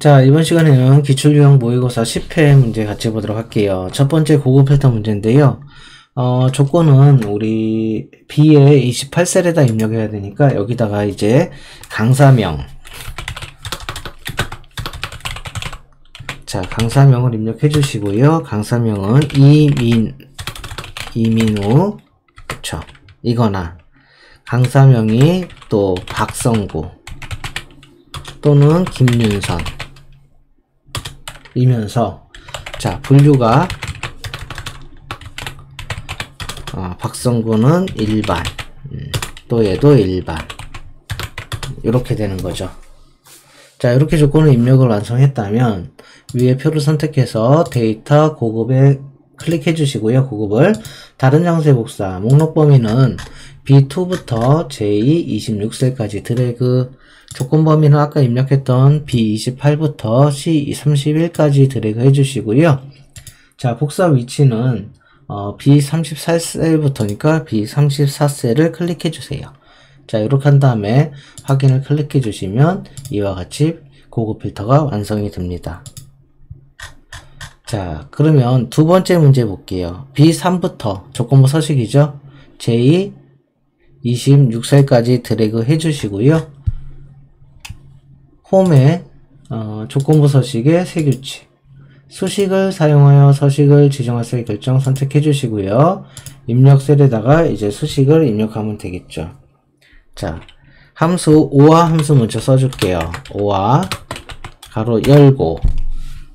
자, 이번 시간에는 기출유형 모의고사 10회 문제 같이 보도록 할게요. 첫 번째 고급 필터 문제인데요. 조건은 우리 B에 28셀에다 입력해야 되니까 여기다가 이제 강사명. 자, 강사명을 입력해 주시고요. 강사명은 이민우, 그쵸. 이거나, 강사명이 또 박성구, 또는 김윤선, 이면서, 자, 분류가, 박성구는 일반, 또 얘도 일반. 이렇게 되는 거죠. 자, 이렇게 조건을 입력을 완성했다면, 위에 표를 선택해서 데이터 고급에 클릭해 주시고요. 고급을 다른 장소에 복사, 목록 범위는 B2부터 J26셀까지 드래그, 조건 범위는 아까 입력했던 B28부터 C31까지 드래그 해주시고요. 자, 복사 위치는 B34셀부터니까 B34셀을 클릭해 주세요. 자, 이렇게 한 다음에 확인을 클릭해 주시면 이와 같이 고급 필터가 완성이 됩니다. 자, 그러면 두 번째 문제 볼게요. B3부터 조건부 서식이죠. J26셀까지 드래그 해주시고요. 홈에 조건부 서식의 세규칙, 수식을 사용하여 서식을 지정할 셀 결정 선택해 주시고요. 입력 셀에다가 이제 수식을 입력하면 되겠죠. 자, 함수 오화 함수 먼저 써줄게요. 오화 가로 열고,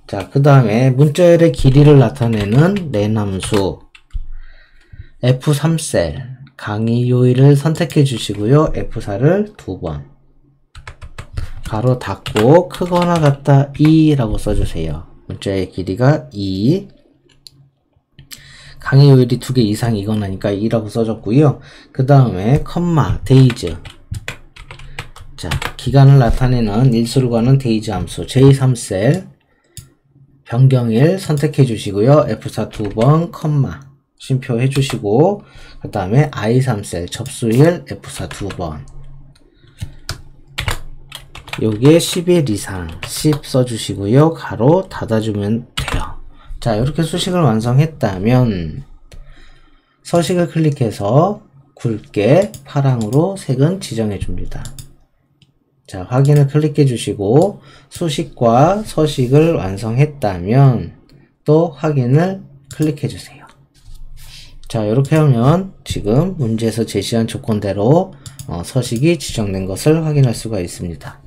자, 그 다음에 문자열의 길이를 나타내는 len 함수 F3셀 강의 요일을 선택해 주시고요. F4를 2번 가로 닫고 크거나 같다 2라고 써주세요. 문자의 길이가 2, 강의 요일이 2개 이상이거나니까 2라고 써줬고요. 그 다음에 컴마 데이즈, 자, 기간을 나타내는 일수를 구하는 데이즈 함수 J3셀 변경일 선택해 주시고요. F4 2번 컴마 쉼표 해주시고, 그 다음에 I3셀 접수일 F4 2번, 요게 10일 이상 10 써주시고요. 가로 닫아주면 돼요. 자, 이렇게 수식을 완성했다면 서식을 클릭해서 굵게 파랑으로 색은 지정해 줍니다. 자, 확인을 클릭해 주시고 수식과 서식을 완성했다면 또 확인을 클릭해 주세요. 자, 이렇게 하면 지금 문제에서 제시한 조건대로 서식이 지정된 것을 확인할 수가 있습니다.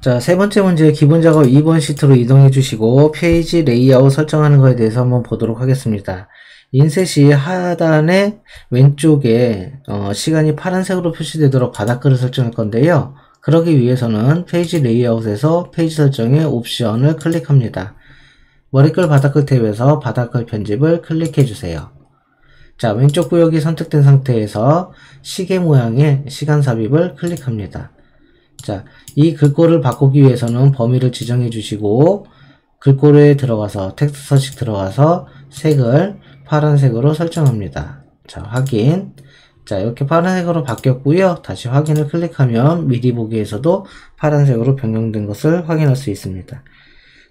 자, 세 번째 문제 기본 작업 2번 시트로 이동해 주시고 페이지 레이아웃 설정하는 것에 대해서 한번 보도록 하겠습니다. 인셋이 하단의 왼쪽에 시간이 파란색으로 표시되도록 바닥글을 설정할 건데요. 그러기 위해서는 페이지 레이아웃에서 페이지 설정의 옵션을 클릭합니다. 머리글 바닥글 탭에서 바닥글 편집을 클릭해 주세요. 자, 왼쪽 구역이 선택된 상태에서 시계 모양의 시간 삽입을 클릭합니다. 자, 이 글꼴을 바꾸기 위해서는 범위를 지정해 주시고 글꼴에 들어가서 텍스트 서식 들어가서 색을 파란색으로 설정합니다. 자, 확인. 자, 이렇게 파란색으로 바뀌었고요. 다시 확인을 클릭하면 미리 보기에서도 파란색으로 변경된 것을 확인할 수 있습니다.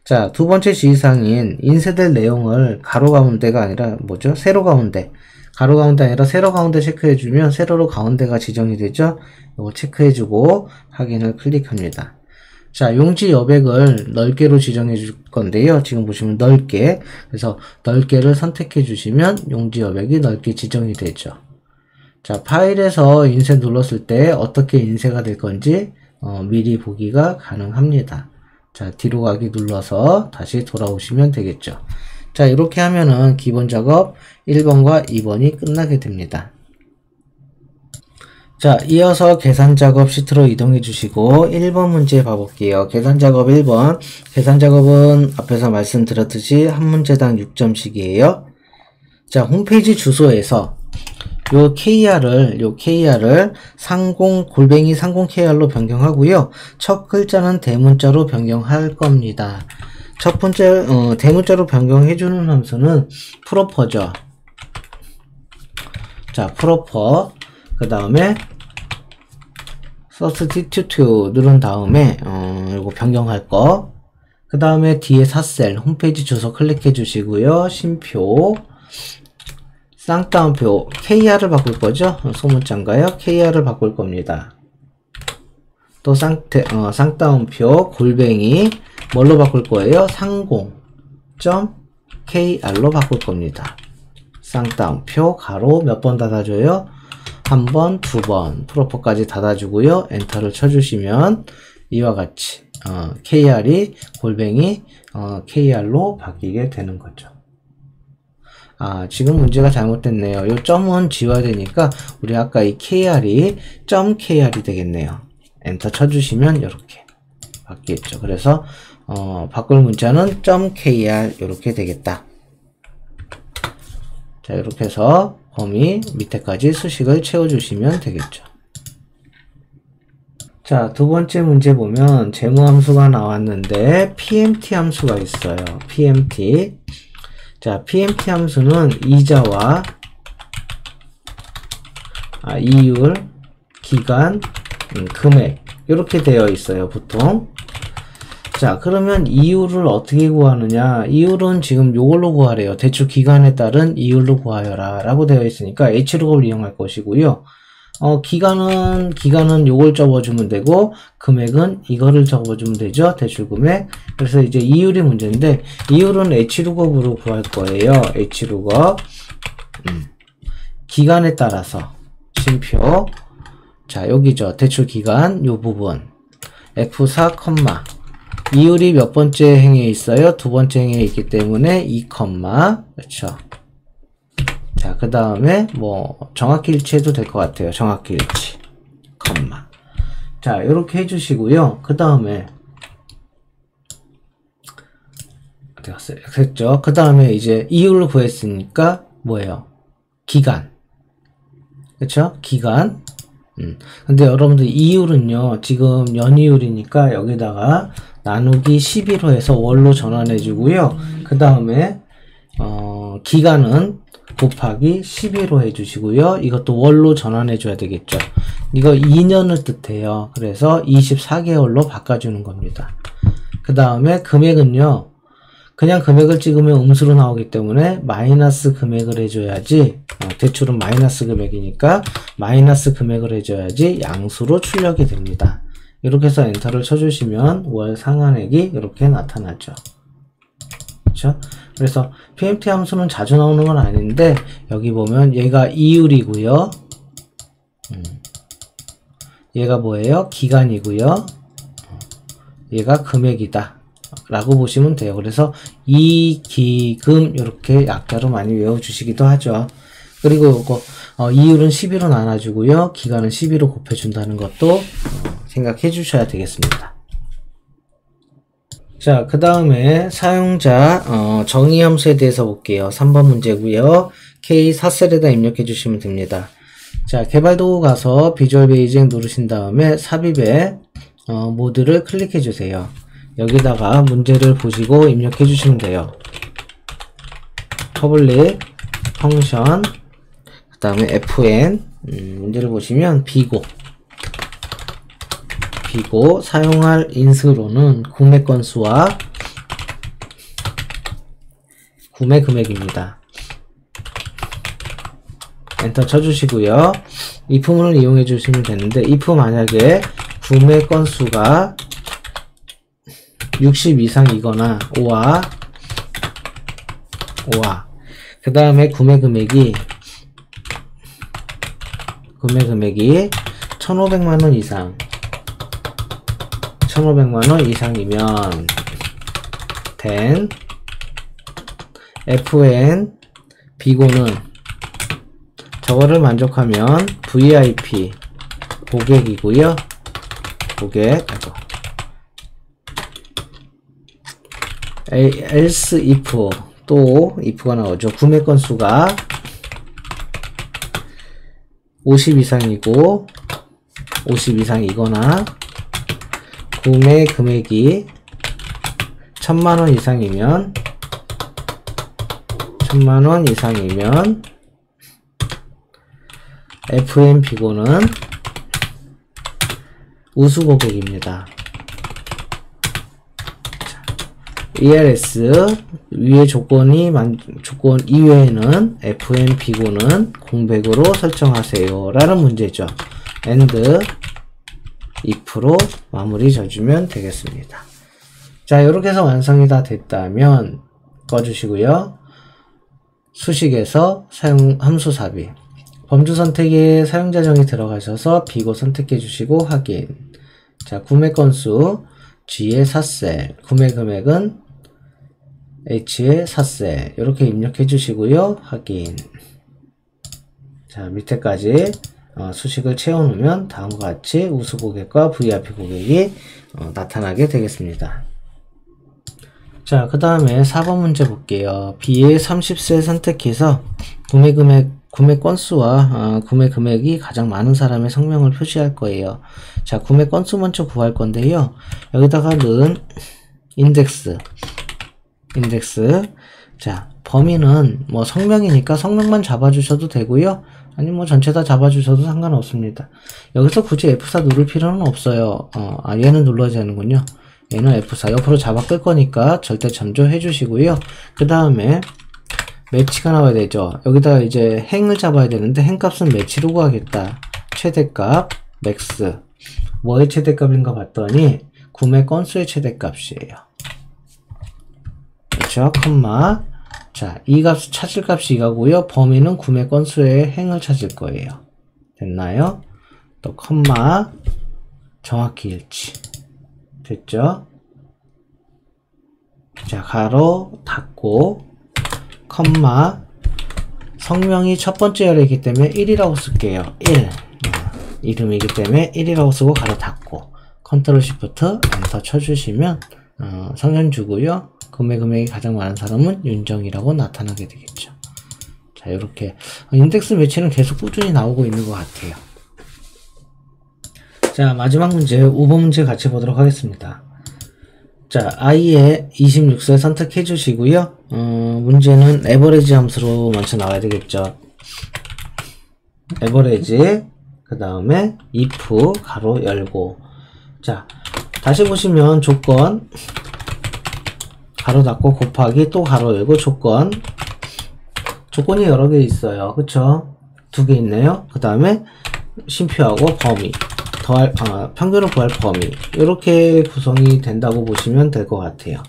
자, 두 번째 지시사항인 인쇄될 내용을 가로 가운데가 아니라 뭐죠? 세로 가운데. 가로 가운데 아니라 세로 가운데 체크해주면 세로로 가운데가 지정이 되죠. 이거 체크해주고 확인을 클릭합니다. 자, 용지 여백을 넓게로 지정해 줄 건데요. 지금 보시면 넓게, 그래서 넓게를 선택해 주시면 용지 여백이 넓게 지정이 되죠. 자, 파일에서 인쇄 눌렀을 때 어떻게 인쇄가 될 건지 미리 보기가 가능합니다. 자, 뒤로 가기 눌러서 다시 돌아오시면 되겠죠. 자, 이렇게 하면은 기본 작업 1번과 2번이 끝나게 됩니다. 자, 이어서 계산 작업 시트로 이동해 주시고 1번 문제 봐볼게요. 계산 작업 1번. 계산 작업은 앞에서 말씀드렸듯이 한 문제당 6점씩이에요. 자, 홈페이지 주소에서 요 KR을 상공KR로 변경하고요. 첫 글자는 대문자로 변경할 겁니다. 첫 번째 대문자로 변경해주는 함수는 프로퍼죠. 자, 프로퍼 그 다음에 substitute 누른 다음에 변경할 거. 그 다음에 뒤에 삿셀 홈페이지 주소 클릭해 주시고요. 쉼표 쌍따옴표 KR을 바꿀 거죠. 소문자인가요? KR을 바꿀 겁니다. 또 쌍따옴표 골뱅이 뭘로 바꿀 거예요? 상공.kr로 바꿀 겁니다. 쌍따옴표 가로 몇 번 닫아줘요? 한 번, 두 번 프로퍼까지 닫아주고요. 엔터를 쳐주시면 이와 같이 kr이 골뱅이 kr로 바뀌게 되는 거죠. 지금 문제가 잘못됐네요. 이 점은 지워야 되니까 우리 아까 이 kr이 .kr이 되겠네요. 엔터 쳐주시면 이렇게 바뀌겠죠. 그래서 바꿀 문자는 .kr 이렇게 되겠다. 자, 이렇게 해서 범위 밑에까지 수식을 채워주시면 되겠죠. 자, 두 번째 문제 보면 재무함수가 나왔는데 PMT 함수가 있어요. PMT. 자, PMT 함수는 이자와 이율, 기간, 금액 이렇게 되어 있어요. 보통. 자, 그러면 이율을 어떻게 구하느냐? 이율은 지금 요걸로 구하래요. 대출 기간에 따른 이율로 구하여라 라고 되어 있으니까 H로그를 이용할 것이고요. 기간은 요걸 접어주면 되고, 금액은 이거를 접어주면 되죠. 대출 금액. 그래서 이제 이율이 문제인데, 이율은 H루겁으로 구할 거예요. H루겁. 기간에 따라서. 쉼표. 자, 여기죠. 대출 기간, 요 부분. F4, 이율이 몇 번째 행에 있어요? 두 번째 행에 있기 때문에 2, 그렇죠. 자, 그 다음에 정확히 일치해도 될 것 같아요. 정확히 일치, 자, 이렇게 해주시고요. 그 다음에 어디 갔어요? 됐죠. 그 다음에 이제 이율을 구했으니까 뭐예요? 기간, 그렇죠? 기간. 근데 여러분들 이율은요, 지금 연이율이니까 여기다가 나누기 11로 해서 월로 전환해 주고요. 그 다음에 기간은 곱하기 12로 해주시고요. 이것도 월로 전환해 줘야 되겠죠. 이거 2년을 뜻해요. 그래서 24개월로 바꿔주는 겁니다. 그 다음에 금액은요, 그냥 금액을 찍으면 음수로 나오기 때문에 마이너스 금액을 해줘야지, 대출은 마이너스 금액이니까 마이너스 금액을 해줘야지 양수로 출력이 됩니다. 이렇게 해서 엔터를 쳐주시면 월 상환액이 이렇게 나타나죠. 그렇죠? 그래서 PMT 함수는 자주 나오는 건 아닌데, 여기 보면 얘가 이율이고요. 얘가 뭐예요? 기간이고요. 얘가 금액이다 라고 보시면 돼요. 그래서 이기금 이렇게 약자로 많이 외워주시기도 하죠. 그리고 요거 이율은 12로 나눠주고요. 기간은 12로 곱해준다는 것도 생각해 주셔야 되겠습니다. 자, 그 다음에 사용자 정의함수에 대해서 볼게요. 3번 문제고요. K 삿셀에다 입력해 주시면 됩니다. 자, 개발도구 가서 비주얼 베이징 누르신 다음에 삽입에 모드를 클릭해 주세요. 여기다가 문제를 보시고 입력해 주시면 돼요. 퍼블릭 펑션 그 다음에 fn 문제를 보시면 비고 사용할 인수로는 구매 건수와 구매 금액입니다. 엔터 쳐주시고요. if문을 이용해 주시면 되는데, if 만약에 구매 건수가 60 이상이거나 5와 그 다음에 구매 금액이 1,500만원 이상 1,500만원 이상이면 then fn 비고는 저거를 만족하면 VIP 고객이고요. else if 또 if가 나오죠. 구매 건수가 50 이상이고 50 이상이거나 구매 금액이 1,000만원 이상이면 FM 비고는 우수 고객입니다. ELS 위의 조건 이외에는 FM 비고는 공백으로 설정하세요 라는 문제죠. AND if로 마무리 져주면 되겠습니다. 자, 이렇게 해서 완성이 다 됐다면 꺼주시고요. 수식에서 사용 함수 삽입 범주 선택에 사용자 정의 들어가셔서 비고 선택해 주시고 확인. 자, 구매 건수 G의 4셀, 구매 금액은 H의 4셀 이렇게 입력해 주시고요. 확인. 자, 밑에까지 수식을 채워 놓으면 다음과 같이 우수 고객과 VIP 고객이 나타나게 되겠습니다. 자, 그 다음에 4번 문제 볼게요. B의 30셀 선택해서 구매 건수와 구매 금액이 가장 많은 사람의 성명을 표시할 거예요. 자, 구매 건수 먼저 구할 건데요. 여기다가 넣은 인덱스. 자, 범위는 뭐 성명이니까 성명만 잡아주셔도 되고요. 아니 뭐 전체 다 잡아주셔도 상관없습니다. 여기서 굳이 F4 누를 필요는 없어요. 얘는 눌러야 되는군요. 얘는 F4 옆으로 잡아 끌 거니까 절대 잠조해 주시고요. 그 다음에 매치가 나와야 되죠. 여기다가 이제 행을 잡아야 되는데 행 값은 매치로 구하겠다. 최대값 맥스. 뭐의 최대값인가 봤더니 구매 건수의 최대값이에요. 그렇죠? 컴마. 자, 이 값 찾을 값이 이거고요. 범위는 구매 건수의 행을 찾을 거예요. 됐나요? 또 컴마. 정확히 일치. 됐죠? 자, 가로 닫고 컴마 성명이 첫 번째 열이기 때문에 1이라고 쓸게요. 1 이름이기 때문에 1이라고 쓰고 가로 닫고 컨트롤 시프트 엔터 쳐주시면 성명 주고요. 금액이 가장 많은 사람은 윤정이라고 나타나게 되겠죠. 자, 이렇게 인덱스 매치는 계속 꾸준히 나오고 있는 것 같아요. 자, 마지막 문제 5번 문제 같이 보도록 하겠습니다. 자, i의 26세 선택해 주시고요. 문제는 에버리지 함수로 먼저 나와야 되겠죠. 에버리지 그 다음에 if 가로 열고. 자, 다시 보시면 조건 가로 닫고 곱하기 또 가로 열고 조건이 여러 개 있어요. 그쵸? 두 개 있네요. 그 다음에 심표하고 범위 평균을 구할 범위 이렇게 구성이 된다고 보시면 될 것 같아요.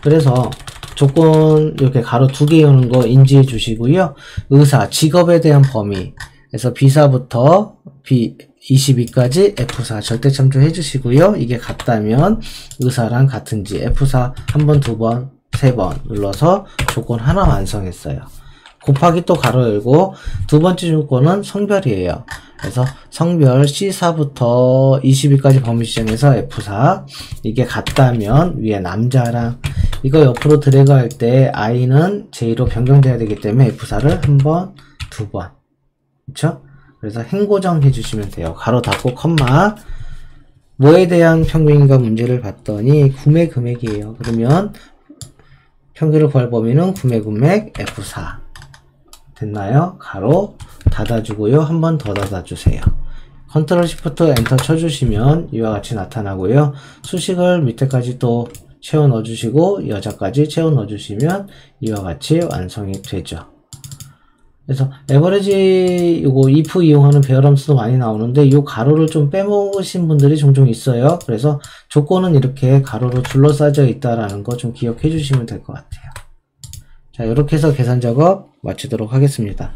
그래서 조건 이렇게 가로 두 개 여는 거 인지해 주시고요. 의사, 직업에 대한 범위 그래서 B사부터 B22까지 F4 절대 참조해 주시고요. 이게 같다면 의사랑 같은지 F4 한 번, 두 번, 세 번 눌러서 조건 하나 완성했어요. 곱하기 또 가로 열고 두 번째 조건은 성별이에요. 그래서 성별 C4부터 22까지 범위 지정해서 F4 이게 같다면 위에 남자랑 이거 옆으로 드래그 할 때 I는 J로 변경돼야 되기 때문에 F4를 한 번, 두 번 그쵸? 그래서 행고정 해주시면 돼요. 가로 닫고 컴마 뭐에 대한 평균인가 문제를 봤더니 구매 금액이에요. 그러면 평균을 구할 범위는 구매 금액 F4 됐나요? 가로 닫아주고요. 한 번 더 닫아주세요. 컨트롤 시프트 엔터 쳐주시면 이와 같이 나타나고요. 수식을 밑에까지 또 채워 넣어주시고 여자까지 채워 넣어주시면 이와 같이 완성이 되죠. 그래서 에버리지 이거 if 이용하는 배열함수도 많이 나오는데 이 가로를 좀 빼먹으신 분들이 종종 있어요. 그래서 조건은 이렇게 가로로 둘러싸져 있다라는 거 좀 기억해 주시면 될 것 같아요. 자, 이렇게 해서 계산 작업 마치도록 하겠습니다.